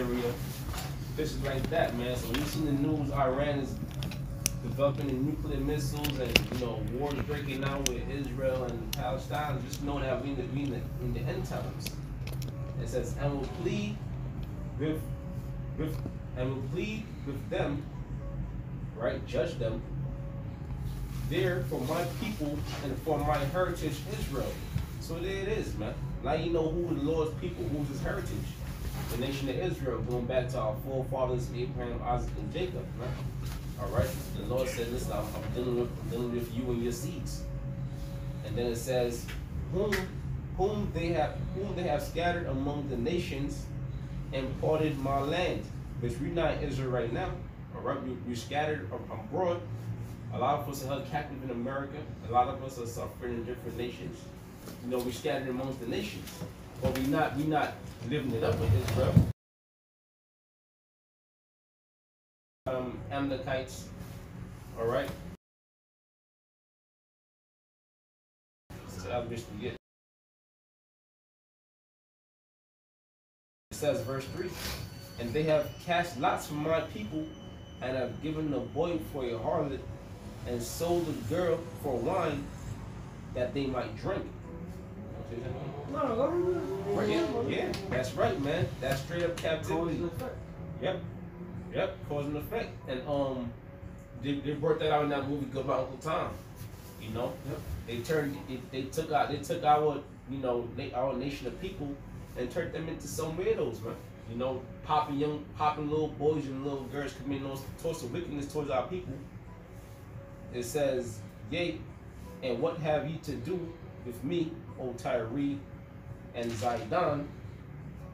Syria, places like that, man. So when you see the news, Iran is developing the nuclear missiles and, you know, wars breaking out with Israel and Palestine, just know that we in the end times. It says, and will plead with them, right? Judge them there for my people and for my heritage Israel. So there it is, man. Now you know who the Lord's people, who's his heritage. The nation of Israel, going back to our forefathers, Abraham, Isaac, and Jacob, man. All right. The Lord said, "Listen, I'm dealing with you and your seeds." And then it says, "Whom they have scattered among the nations, and parted my land." Which we're not in Israel right now. All right, we're scattered abroad. A lot of us are held captive in America. A lot of us are suffering in different nations. You know, we're scattered amongst the nations, but we're not living it up with Israel. Amalekites, all right. So I wish to get. It says, verse 3, and they have cast lots for my people, and have given the boy for a harlot, and sold the girl for wine, that they might drink. No, yeah, that's right, man. That's straight up captivity. Yep, cause and effect. And they brought that out in that movie Good Uncle Tom. You know, they took our you know, our nation of people and turned them into some weirdos, man. You know, popping little boys and little girls committing those sorts of wickedness towards our people. It says, yea, and what have ye to do with me, O Tyre and Zidon,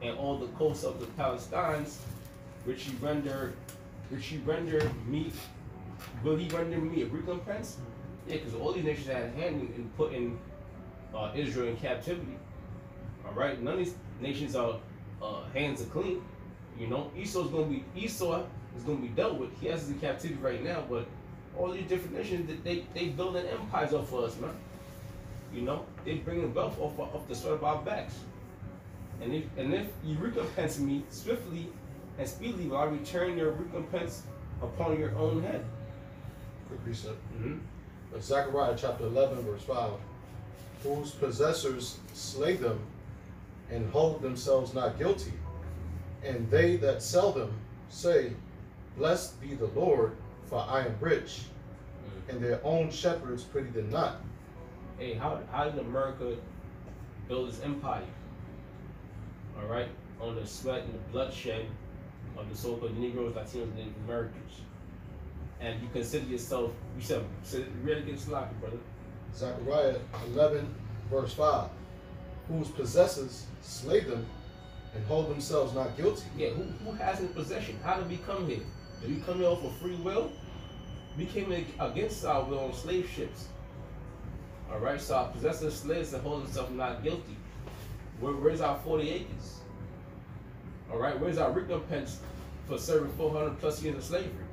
and all the coasts of the Palestines, which ye render me, will he render me a recompense? Yeah, because all these nations had a hand in putting Israel in captivity. All right, none of these nations are hands are clean. You know, Esau is gonna be dealt with. He has in captivity right now, but all these different nations, they building empires off of us, man. You know, they bringing wealth off the sweat of our backs. And if you recompense me swiftly and speedily, will I return your recompense upon your own head. Quick precept. Zechariah chapter 11, verse 5. Whose possessors slay them and hold themselves not guilty, and they that sell them say, Blessed be the Lord, for I am rich, and their own shepherds pity them not. Hey, how did America build its empire? All right, on the sweat and the bloodshed of the so-called Negroes, Latinos, and Native Americans. And you consider yourself, you said really get sloppy, brother. Zechariah 11, verse 5. Whose possessors slay them and hold themselves not guilty. Yeah, who has in possession? How did we come here? Did we come here off of free will? We came in against our will on slave ships. All right, so our possessors slaves and hold themselves not guilty. Where's our 40 acres? All right, where's our recompense for serving 400 plus years of slavery?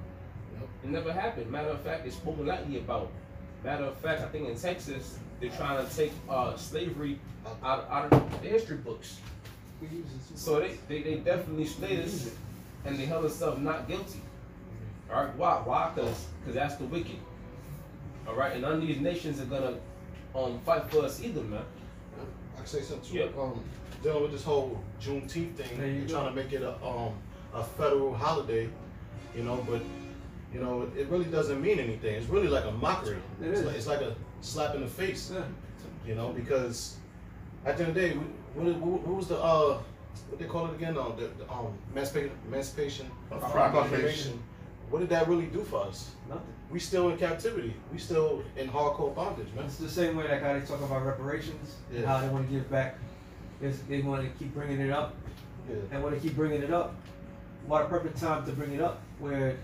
It never happened. Matter of fact, it's spoken lightly about. Matter of fact, I think in Texas, they're trying to take slavery out of the history books. So they definitely slayed us, and they held themselves not guilty. All right, why? Because that's the wicked. All right, and none of these nations are gonna fight for us either, man. I can say something too. Yep. Dealing with this whole Juneteenth thing, they're trying to make it a federal holiday, you know, but you know, it really doesn't mean anything. It's really like a mockery. It's like a slap in the face, you know, because at the end of the day, what was the what they call it again? The Emancipation Proclamation. What did that really do for us? Nothing. We still in captivity. We still in hardcore bondage, man. It's the same way like how they talk about reparations and how they want to give back. They want to keep bringing it up, and when they keep bringing it up, what a perfect time to bring it up where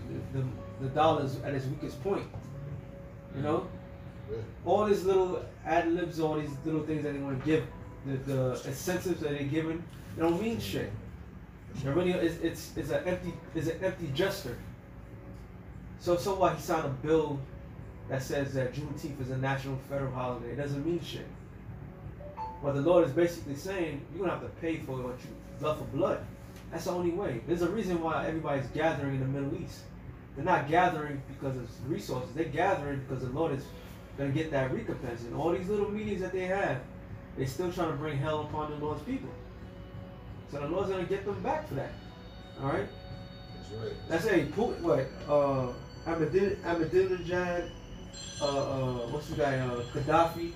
the dollar is at its weakest point. You know, all these little ad libs, all these little things that they want to give, the incentives that they're giving, they don't mean shit. It really it's an empty gesture. So why he signed a bill that says that Juneteenth is a national federal holiday? It doesn't mean shit. What the Lord is basically saying, you're gonna have to pay for what you love for blood. That's the only way. There's a reason why everybody's gathering in the Middle East. They're not gathering because of resources. They're gathering because the Lord is going to get that recompense. And all these little meetings that they have, they're still trying to bring hell upon the Lord's people. So the Lord's going to get them back for that. All right? That's right. That's a Putin, what? Ahmadinejad, what's the guy? Gaddafi,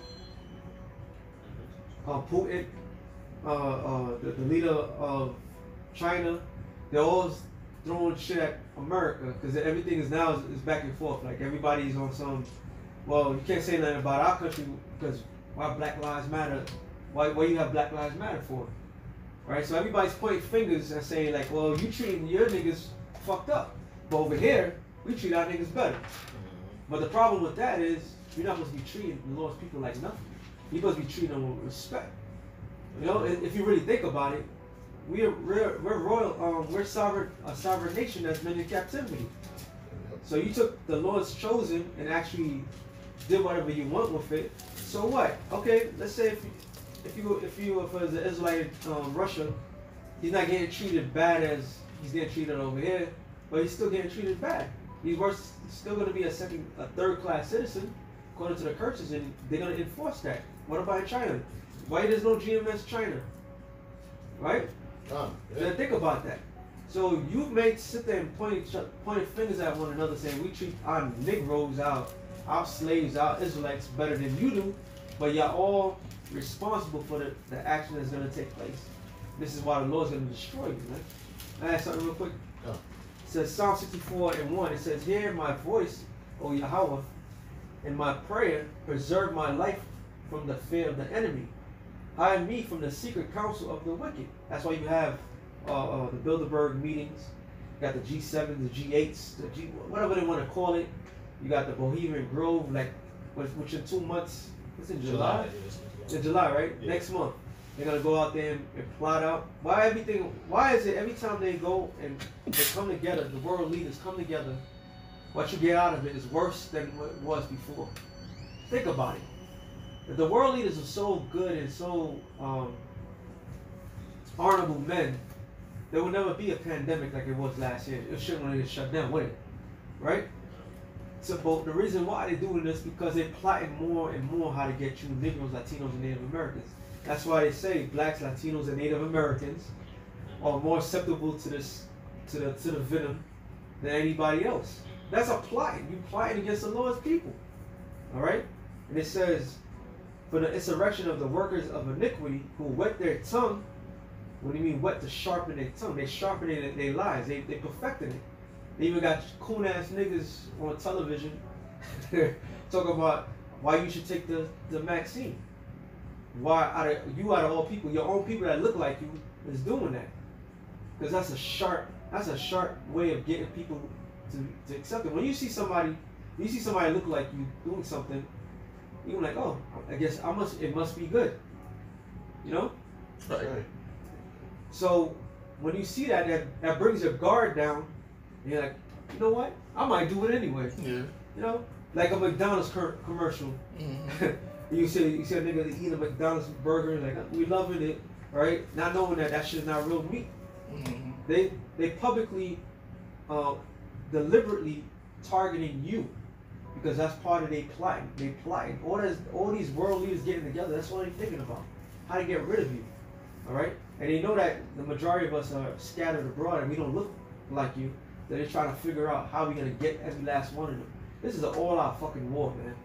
Putin, the leader of China. They're all throwing shit at America because everything is now is back and forth. Like everybody's on some. Well, you can't say nothing about our country because why Black Lives Matter? Why you have Black Lives Matter for? Right? So everybody's pointing fingers and saying like, well, you treating your niggas fucked up, but over here we treat our niggas better. But the problem with that is you're not supposed to be treating the Lord's people like nothing. You're supposed to be treating them with respect. You know, if you really think about it, we're royal. We're a sovereign nation that's been in captivity. So you took the Lord's chosen and actually did whatever you want with it. So what? Okay, let's say if the Israelite Russia, he's not getting treated bad as he's getting treated over here, but he's still getting treated bad. He's still going to be a third-class citizen according to the curses, and they're going to enforce that. What about in China? Why there's no GMS China? Right? Yeah. Then think about that. So you sit there and pointing fingers at one another saying we treat our Negroes, our slaves, our Israelites better than you do, but y'all all responsible for the action that's going to take place. This is why the Lord's going to destroy you, man. I have something real quick. Yeah. It says Psalm 64:1. It says, "Hear my voice, O Yahweh, in my prayer, preserve my life from the fear of the enemy. Hide me from the secret counsel of the wicked." That's why you have the Bilderberg meetings. You got the G7, the G8s, whatever they want to call it. You got the Bohemian Grove, which in 2 months, it's in July? In July, right? Yeah. Next month. They're going to go out there and plot out. Why is it every time they go and they come together, the world leaders come together, what you get out of it is worse than what it was before? Think about it. If the world leaders are so good and so honorable men, there will never be a pandemic like it was last year. It shouldn't have shut down, would it? Right? So, but the reason why they're doing this is because they're plotting more and more how to get you Negroes, Latinos, and Native Americans. That's why they say blacks, Latinos, and Native Americans are more susceptible to the venom than anybody else. That's a plot. You plotting against the Lord's people. All right? And it says, "For the insurrection of the workers of iniquity who wet their tongue." What do you mean wet? To sharpen their tongue. They sharpening their lies. They perfecting it. They even got coon ass niggas on television talking about why you should take the vaccine. Why out of all people, your own people that look like you is doing that? Because that's a sharp way of getting people to accept it. When you see somebody look like you doing something, you're like, oh, I guess it must be good. You know? Right. So when you see that brings your guard down, and you're like, you know what? I might do it anyway. Yeah. You know? Like a McDonald's commercial. Mm-hmm. you see a nigga eating a McDonald's burger and like, we loving it, right? Not knowing that shit is not real meat. Mm-hmm. They publicly, deliberately targeting you because that's part of their plotting. They plotting. All these world leaders getting together. That's what they're thinking about. How to get rid of you. All right? And they know that the majority of us are scattered abroad and we don't look like you. So they're trying to figure out how we're going to get every last one of them. This is an all-out fucking war, man.